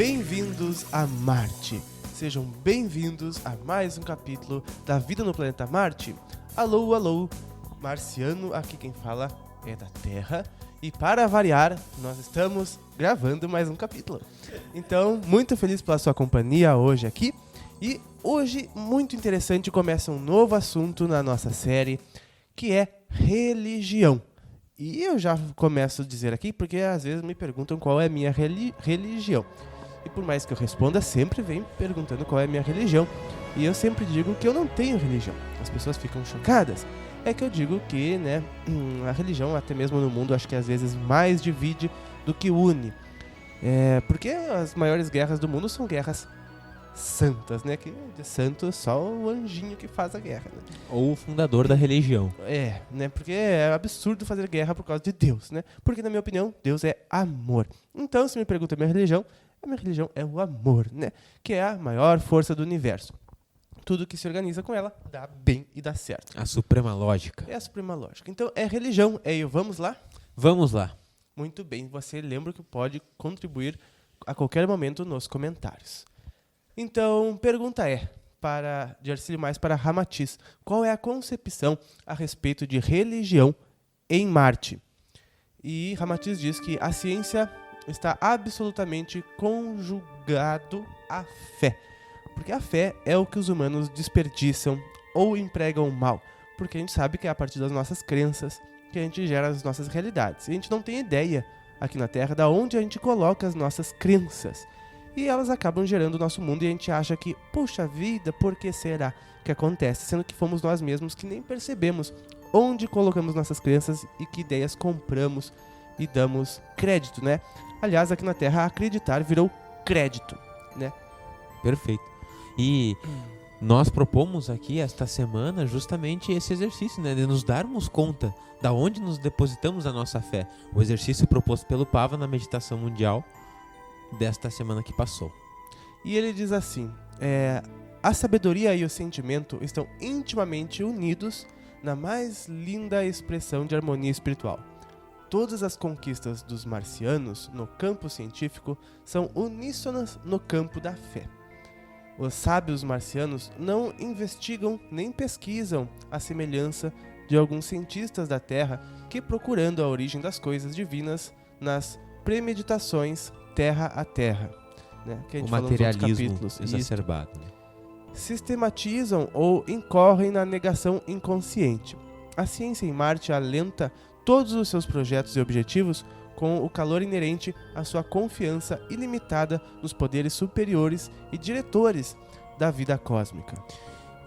bem-vindos a Marte. Sejam bem-vindos a mais um capítulo da vida no planeta Marte. Alô, alô, marciano, aqui quem fala é da Terra. E para variar, nós estamos gravando mais um capítulo. Então, muito feliz pela sua companhia hoje aqui. E hoje, muito interessante, começa um novo assunto na nossa série, que é religião. E eu já começo a dizer aqui, porque às vezes me perguntam qual é a minha religião. E por mais que eu responda, sempre vem perguntando qual é a minha religião. E eu sempre digo que eu não tenho religião. As pessoas ficam chocadas. É que eu digo que, a religião, até mesmo no mundo, acho que às vezes mais divide do que une. Porque as maiores guerras do mundo são guerras santas, né? Que de santo só o anjinho que faz a guerra, né? Ou o fundador da religião. Porque é absurdo fazer guerra por causa de Deus, né? Porque, na minha opinião, Deus é amor. Então, se me pergunta a minha religião é o amor, né? Que é a maior força do universo. Tudo que se organiza com ela dá bem e dá certo. A suprema lógica. É a suprema lógica. Então, é religião. Vamos lá? Vamos lá. Muito bem. Você lembra que pode contribuir a qualquer momento nos comentários. Então, pergunta de Arcílio Mais para Ramatiz. Qual é a concepção a respeito de religião em Marte? E Ramatiz diz que a ciência está absolutamente conjugado à fé. Porque a fé é o que os humanos desperdiçam ou empregam mal. Porque a gente sabe que é a partir das nossas crenças que a gente gera as nossas realidades. E a gente não tem ideia aqui na Terra de onde a gente coloca as nossas crenças. E elas acabam gerando o nosso mundo e a gente acha que, puxa vida, por que será que acontece? Sendo que fomos nós mesmos que nem percebemos onde colocamos nossas crenças e que ideias compramos e damos crédito, né? Aliás, aqui na Terra, acreditar virou crédito, né? Perfeito. E nós propomos aqui esta semana justamente esse exercício, né? De nos darmos conta da onde nos depositamos a nossa fé. O exercício proposto pelo Pava na meditação mundial desta semana que passou. E ele diz assim, a sabedoria e o sentimento estão intimamente unidos na mais linda expressão de harmonia espiritual. Todas as conquistas dos marcianos no campo científico são uníssonas no campo da fé. Os sábios marcianos não investigam nem pesquisam a semelhança de alguns cientistas da Terra que, procurando a origem das coisas divinas nas premeditações terra a terra, né? Que a gente o falou nos outros materialismo capítulos, exacerbado. sistematizam ou incorrem na negação inconsciente. A ciência em Marte alenta todos os seus projetos e objetivos com o calor inerente à sua confiança ilimitada nos poderes superiores e diretores da vida cósmica.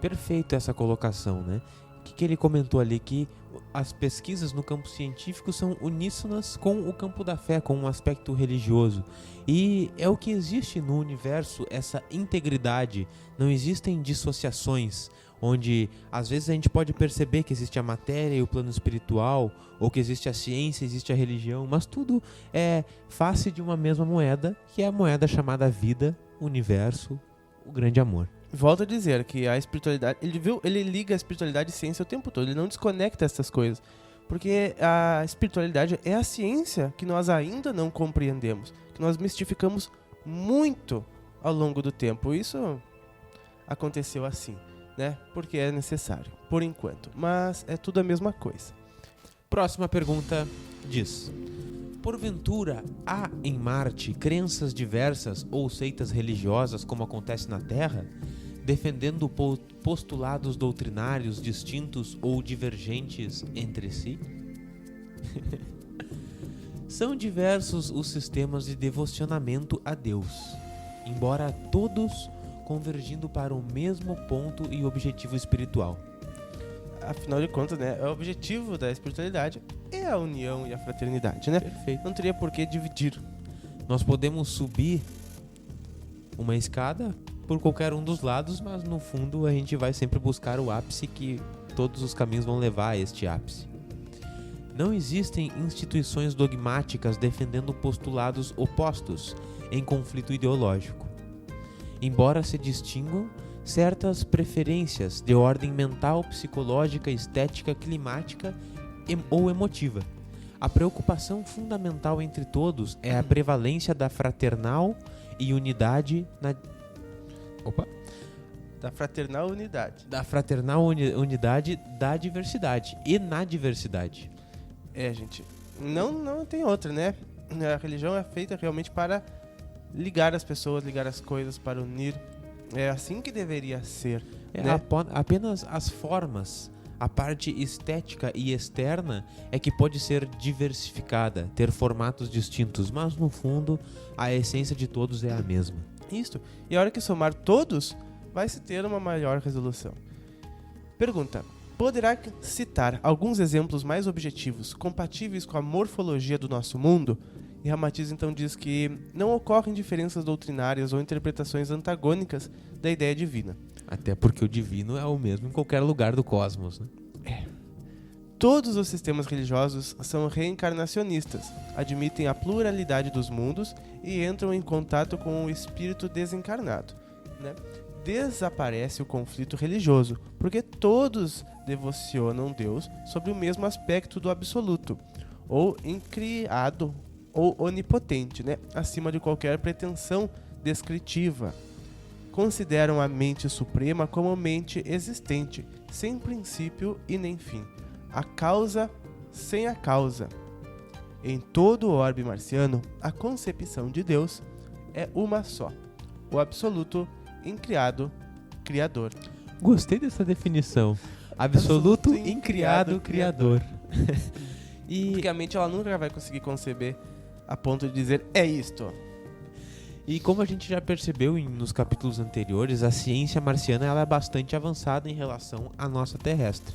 Perfeito essa colocação, né? O que ele comentou ali? Que as pesquisas no campo científico são uníssonas com o campo da fé, com um aspecto religioso. E é o que existe no universo, essa integridade. Não existem dissociações, onde às vezes a gente pode perceber que existe a matéria e o plano espiritual, ou que existe a ciência, existe a religião, mas tudo é face de uma mesma moeda, que é a moeda chamada vida, universo, o grande amor. Volto a dizer que a espiritualidade, ele liga a espiritualidade e ciência o tempo todo, ele não desconecta essas coisas, porque a espiritualidade é a ciência que nós ainda não compreendemos, que nós mistificamos muito ao longo do tempo. Isso aconteceu assim, né? Porque é necessário, por enquanto, mas é tudo a mesma coisa. Próxima pergunta diz: porventura há em Marte crenças diversas ou seitas religiosas como acontece na Terra, defendendo postulados doutrinários distintos ou divergentes entre si? São diversos os sistemas de devocionamento a Deus, embora todos convergindo para o mesmo ponto e objetivo espiritual. Afinal de contas, né, o objetivo da espiritualidade é a união e a fraternidade, né? Perfeito. Não teria por que dividir. Nós podemos subir uma escada por qualquer um dos lados, mas no fundo a gente vai sempre buscar o ápice, que todos os caminhos vão levar a este ápice. Não existem instituições dogmáticas defendendo postulados opostos em conflito ideológico. Embora se distinguam certas preferências de ordem mental, psicológica, estética, climática ou emotiva, a preocupação fundamental entre todos é a prevalência da fraternal e unidade na... Da fraternal unidade. Da fraternal unidade da diversidade e na diversidade. Gente, não tem outra, né? A religião é feita realmente para ligar as pessoas, ligar as coisas, para unir. É assim que deveria ser, né? Apenas as formas, a parte estética e externa é que pode ser diversificada, ter formatos distintos, mas no fundo a essência de todos é a mesma. Isso. E a hora que somar todos, vai se ter uma maior resolução. Pergunta: poderá citar alguns exemplos mais objetivos, compatíveis com a morfologia do nosso mundo? E Ramatiz então diz que não ocorrem diferenças doutrinárias ou interpretações antagônicas da ideia divina. Até porque o divino é o mesmo em qualquer lugar do cosmos, né? Todos os sistemas religiosos são reencarnacionistas, admitem a pluralidade dos mundos e entram em contato com o espírito desencarnado, né? Desaparece o conflito religioso, porque todos devocionam Deus sobre o mesmo aspecto do absoluto, ou incriado ou onipotente, né? Acima de qualquer pretensão descritiva. Consideram a mente suprema como mente existente, sem princípio e nem fim. A causa sem a causa. Em todo o orbe marciano, a concepção de Deus é uma só: o absoluto incriado criador. Gostei dessa definição. Absoluto incriado criador. Porque a mente ela nunca vai conseguir conceber a ponto de dizer é isto. E como a gente já percebeu nos capítulos anteriores, a ciência marciana ela é bastante avançada em relação à nossa terrestre.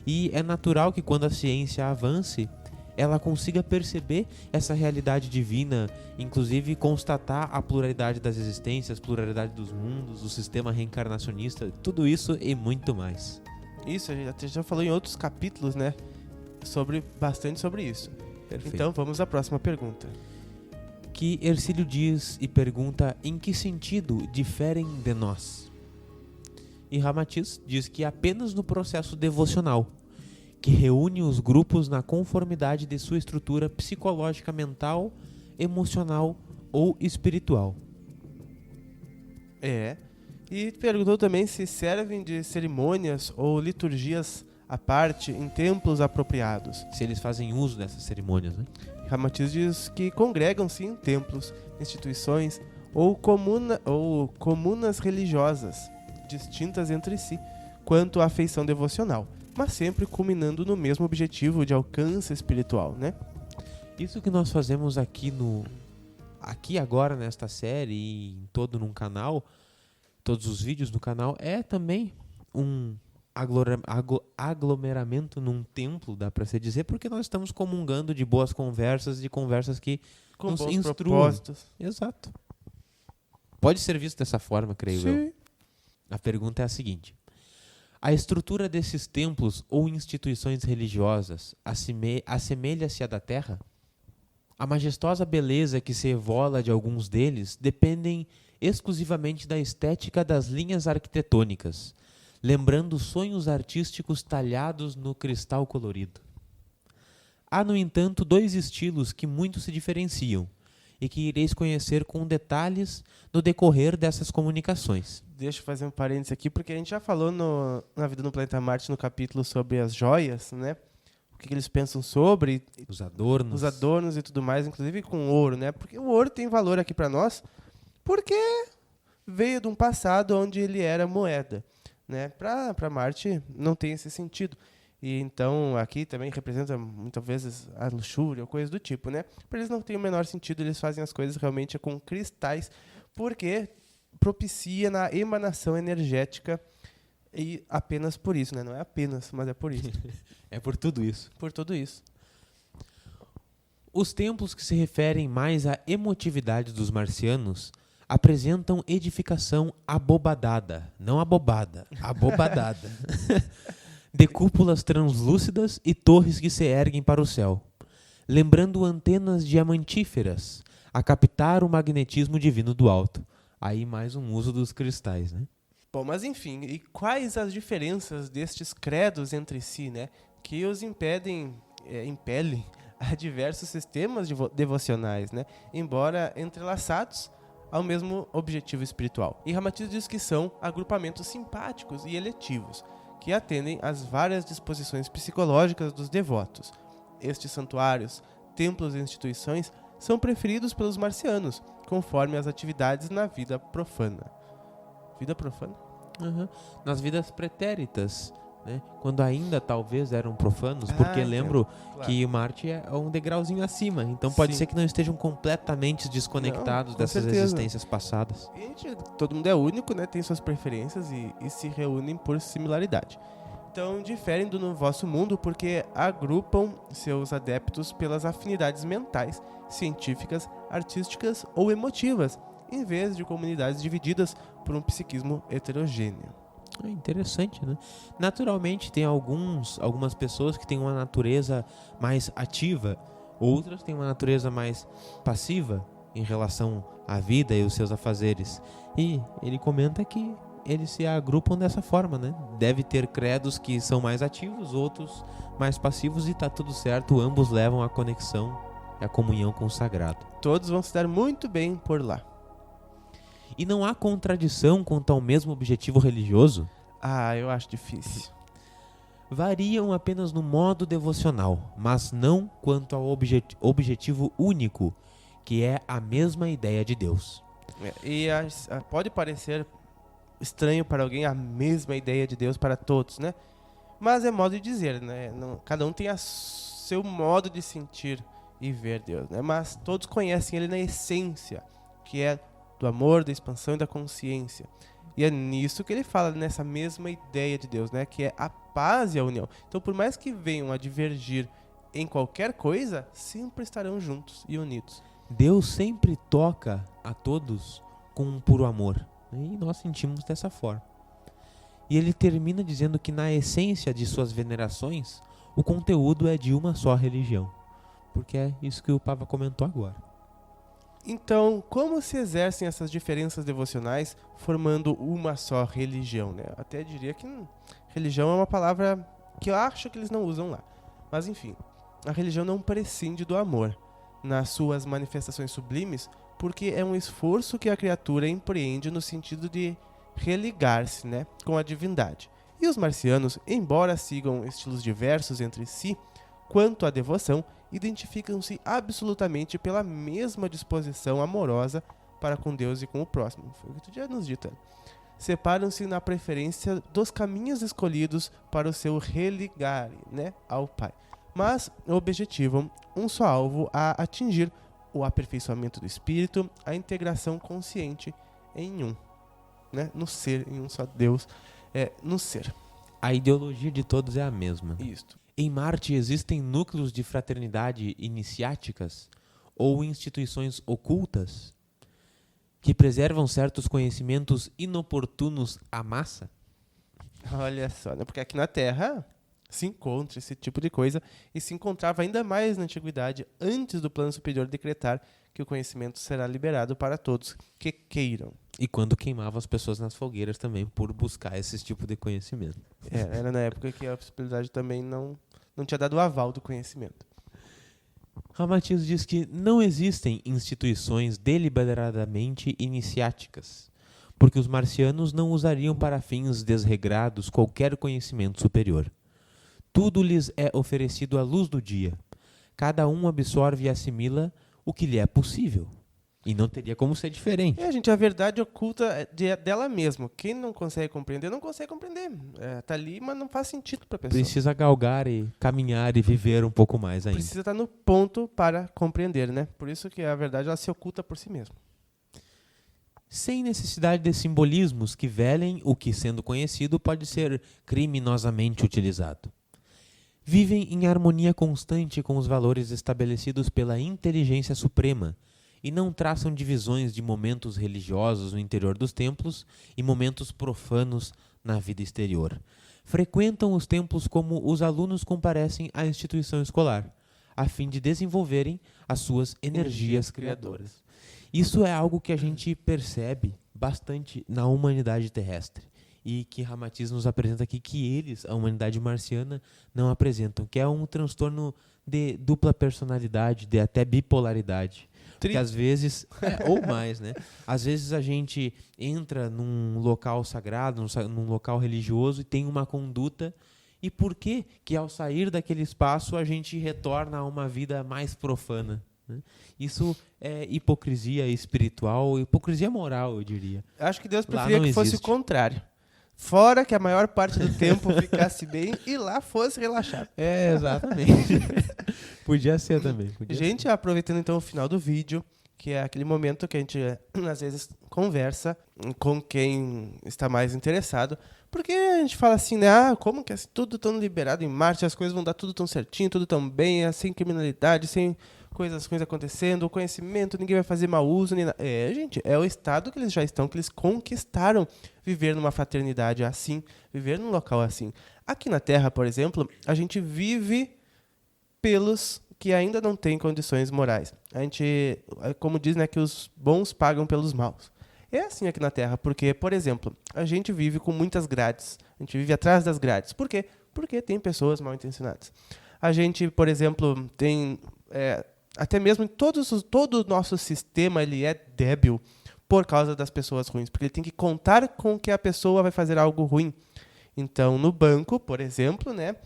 E é natural que quando a ciência avance, ela consiga perceber essa realidade divina, inclusive constatar a pluralidade das existências, pluralidade dos mundos, o sistema reencarnacionista, tudo isso e muito mais. Isso, a gente já falou em outros capítulos, né? Bastante sobre isso. Perfeito. Então vamos à próxima pergunta. Que Hercílio diz e pergunta em que sentido diferem de nós. E Ramatiz diz que apenas no processo devocional, que reúne os grupos na conformidade de sua estrutura psicológica, mental, emocional ou espiritual. E perguntou também se servem de cerimônias ou liturgias à parte em templos apropriados. Se eles fazem uso dessas cerimônias, né? Ramatiz diz que congregam-se em templos, instituições ou comunas religiosas, distintas entre si, quanto à afeição devocional, mas sempre culminando no mesmo objetivo de alcance espiritual, né? Isso que nós fazemos aqui agora nesta série e em num canal, todos os vídeos do canal, é também um aglomeramento num templo, dá pra se dizer, porque nós estamos comungando de boas conversas, de conversas que Com nos bons instruam. propósitos. Exato. Pode ser visto dessa forma, creio Sim. eu. A pergunta é a seguinte: a estrutura desses templos ou instituições religiosas assemelha-se à da Terra? A majestosa beleza que se evola de alguns deles dependem exclusivamente da estética das linhas arquitetônicas, lembrando sonhos artísticos talhados no cristal colorido. Há, no entanto, dois estilos que muito se diferenciam e que ireis conhecer com detalhes no decorrer dessas comunicações. Deixa eu fazer um parênteses aqui, porque a gente já falou na Vida no Planeta Marte, no capítulo sobre as joias, né? O que eles pensam sobre Os adornos e tudo mais, inclusive com ouro, né? Porque o ouro tem valor aqui para nós, porque veio de um passado onde ele era moeda, né? Para Marte não tem esse sentido. E então aqui também representa muitas vezes a luxúria ou coisa do tipo, né? Para eles não tem o menor sentido, eles fazem as coisas realmente com cristais, porque propicia na emanação energética, e apenas por isso, né? Não é apenas, mas é por isso. É por tudo isso. Por tudo isso. Os templos que se referem mais à emotividade dos marcianos apresentam edificação abobadada, não abobada, abobadada, de cúpulas translúcidas e torres que se erguem para o céu, lembrando antenas diamantíferas a captar o magnetismo divino do alto. Aí mais um uso dos cristais, né? Bom, mas enfim, e quais as diferenças destes credos entre si, né? Que os impelem a diversos sistemas devocionais, né? Embora entrelaçados, ao mesmo objetivo espiritual. E Ramatiz diz que são agrupamentos simpáticos e eletivos, que atendem às várias disposições psicológicas dos devotos. Estes santuários, templos e instituições são preferidos pelos marcianos, conforme as atividades na vida profana. Vida profana? Uhum. Nas vidas pretéritas, né? Quando ainda talvez eram profanos, porque lembro que Marte é um degrauzinho acima, então pode ser que não estejam completamente desconectados dessas existências passadas. Todo mundo é único, né? Tem suas preferências e se reúnem por similaridade. Então diferem do vosso mundo porque agrupam seus adeptos pelas afinidades mentais, científicas, artísticas ou emotivas, em vez de comunidades divididas por um psiquismo heterogêneo. É interessante, né? Naturalmente tem algumas pessoas que têm uma natureza mais ativa, outras têm uma natureza mais passiva em relação à vida e os seus afazeres. E ele comenta que eles se agrupam dessa forma, né? Deve ter credos que são mais ativos, outros mais passivos, e tá tudo certo, ambos levam a conexão e a comunhão com o sagrado. Todos vão se dar muito bem por lá. E não há contradição quanto ao mesmo objetivo religioso? Eu acho difícil. Variam apenas no modo devocional, mas não quanto ao objetivo único, que é a mesma ideia de Deus. Pode parecer estranho para alguém a mesma ideia de Deus para todos, né? Mas é modo de dizer, né? Cada um tem seu modo de sentir e ver Deus, né? Mas todos conhecem Ele na essência, que é do amor, da expansão e da consciência. E é nisso que ele fala, nessa mesma ideia de Deus, né? Que é a paz e a união. Então, por mais que venham a divergir em qualquer coisa, sempre estarão juntos e unidos. Deus sempre toca a todos com um puro amor. E nós sentimos dessa forma. E ele termina dizendo que na essência de suas venerações, o conteúdo é de uma só religião. Porque é isso que o Papa comentou agora. Então, como se exercem essas diferenças devocionais formando uma só religião, né? Até diria que religião é uma palavra que eu acho que eles não usam lá. Mas enfim, a religião não prescinde do amor nas suas manifestações sublimes, porque é um esforço que a criatura empreende no sentido de religar-se, né, com a divindade. E os marcianos, embora sigam estilos diversos entre si, quanto à devoção, identificam-se absolutamente pela mesma disposição amorosa para com Deus e com o próximo. Foi o que tu já nos dito. Separam-se na preferência dos caminhos escolhidos para o seu religar, né, ao Pai. Mas objetivam um só alvo a atingir: o aperfeiçoamento do espírito, a integração consciente em um, né, no ser, em um só Deus, no ser. A ideologia de todos é a mesma. Isto. Em Marte existem núcleos de fraternidade iniciáticas ou instituições ocultas que preservam certos conhecimentos inoportunos à massa? Olha só, né? Porque aqui na Terra se encontra esse tipo de coisa e se encontrava ainda mais na Antiguidade, antes do plano superior decretar que o conhecimento será liberado para todos que queiram. E quando queimava as pessoas nas fogueiras também por buscar esse tipo de conhecimento. Era na época que a possibilidade também não tinha dado o aval do conhecimento. Ramatiz diz que não existem instituições deliberadamente iniciáticas, porque os marcianos não usariam para fins desregrados qualquer conhecimento superior. Tudo lhes é oferecido à luz do dia. Cada um absorve e assimila o que lhe é possível. E não teria como ser diferente. A verdade oculta dela mesma. Quem não consegue compreender, não consegue compreender. Tá ali, mas não faz sentido para a pessoa. Precisa galgar e caminhar e viver um pouco mais ainda. Precisa estar no ponto para compreender, né? Por isso que a verdade ela se oculta por si mesma. Sem necessidade de simbolismos que velem o que, sendo conhecido, pode ser criminosamente utilizado. Vivem em harmonia constante com os valores estabelecidos pela inteligência suprema, e não traçam divisões de momentos religiosos no interior dos templos e momentos profanos na vida exterior. Frequentam os templos como os alunos comparecem à instituição escolar, a fim de desenvolverem as suas energias criadoras. Isso é algo que a gente percebe bastante na humanidade terrestre e que Ramatiz nos apresenta aqui, que eles, a humanidade marciana, não apresentam, que é um transtorno de dupla personalidade, de até bipolaridade. Porque às vezes, ou mais, né? Às vezes a gente entra num local sagrado, num local religioso e tem uma conduta. E por que ao sair daquele espaço a gente retorna a uma vida mais profana? Né? Isso é hipocrisia espiritual, hipocrisia moral, eu diria. Acho que Deus preferia que fosse o contrário. Fora que a maior parte do tempo ficasse bem e lá fosse relaxar. Exatamente. Podia ser também. Gente, aproveitando então o final do vídeo, que é aquele momento que a gente às vezes conversa com quem está mais interessado, porque a gente fala assim, né, como que é tudo tão liberado em Marte, as coisas vão dar tudo tão certinho, tudo tão bem, sem criminalidade, sem coisas ruins acontecendo, o conhecimento, ninguém vai fazer mau uso, nem nada. Gente, é o estado que eles já estão, que eles conquistaram, viver numa fraternidade assim, viver num local assim. Aqui na Terra, por exemplo, a gente vive pelos que ainda não têm condições morais. A gente, como diz, né, que os bons pagam pelos maus. É assim aqui na Terra, porque, por exemplo, a gente vive com muitas grades. A gente vive atrás das grades. Por quê? Porque tem pessoas mal intencionadas. A gente, por exemplo, tem... até mesmo todo o nosso sistema ele é débil por causa das pessoas ruins. Porque ele tem que contar com que a pessoa vai fazer algo ruim. Então, no banco, por exemplo, né,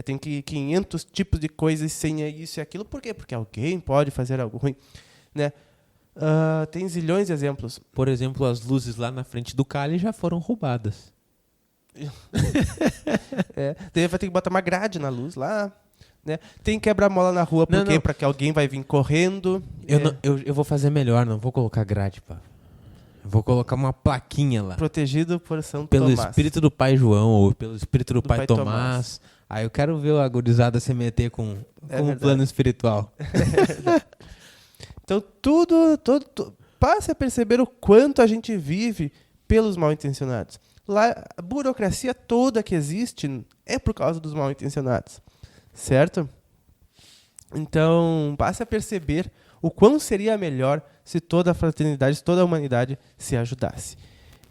tem 500 tipos de coisas, senha, isso e aquilo. Por quê? Porque alguém pode fazer algo ruim. Né? Tem zilhões de exemplos. Por exemplo, as luzes lá na frente do Cali já foram roubadas. Daí vai ter que botar uma grade na luz lá. Né? Tem quebra-mola na rua, por quê? Para que alguém vai vir correndo. Eu vou fazer melhor, não vou colocar grade, pá. Eu vou colocar uma plaquinha lá. Protegido por São pelo Tomás. espírito do Pai João ou pelo espírito do Pai Tomás. Aí eu quero ver a gurizada se meter com um plano espiritual. Então, passe a perceber o quanto a gente vive pelos mal-intencionados. Lá, a burocracia toda que existe é por causa dos mal-intencionados. Certo? Então, passe a perceber o quão seria melhor se toda a fraternidade, se toda a humanidade se ajudasse.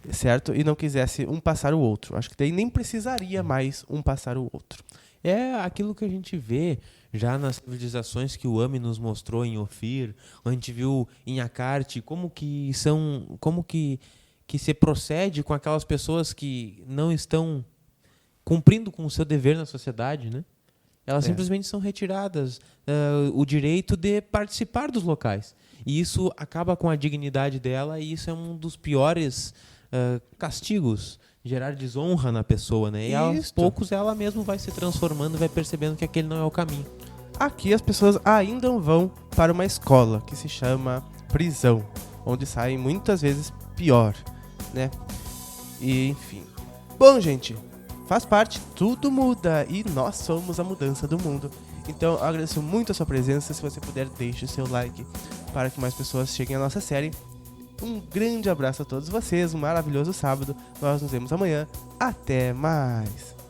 Certo? E não quisesse um passar o outro. Acho que daí nem precisaria mais um passar o outro. É aquilo que a gente vê já nas civilizações que o AMI nos mostrou em Ofir, a gente viu em Akarte, como que se procede com aquelas pessoas que não estão cumprindo com o seu dever na sociedade, né? Elas simplesmente são retiradas o direito de participar dos locais. E isso acaba com a dignidade dela e isso é um dos piores castigos. Gerar desonra na pessoa, né? E aos poucos ela mesma vai se transformando, vai percebendo que aquele não é o caminho. Aqui as pessoas ainda vão para uma escola que se chama prisão, onde saem muitas vezes pior, né? E enfim. Bom, gente, faz parte, tudo muda e nós somos a mudança do mundo. Então eu agradeço muito a sua presença. Se você puder, deixe o seu like para que mais pessoas cheguem à nossa série. Um grande abraço a todos vocês, um maravilhoso sábado. Nós nos vemos amanhã. Até mais!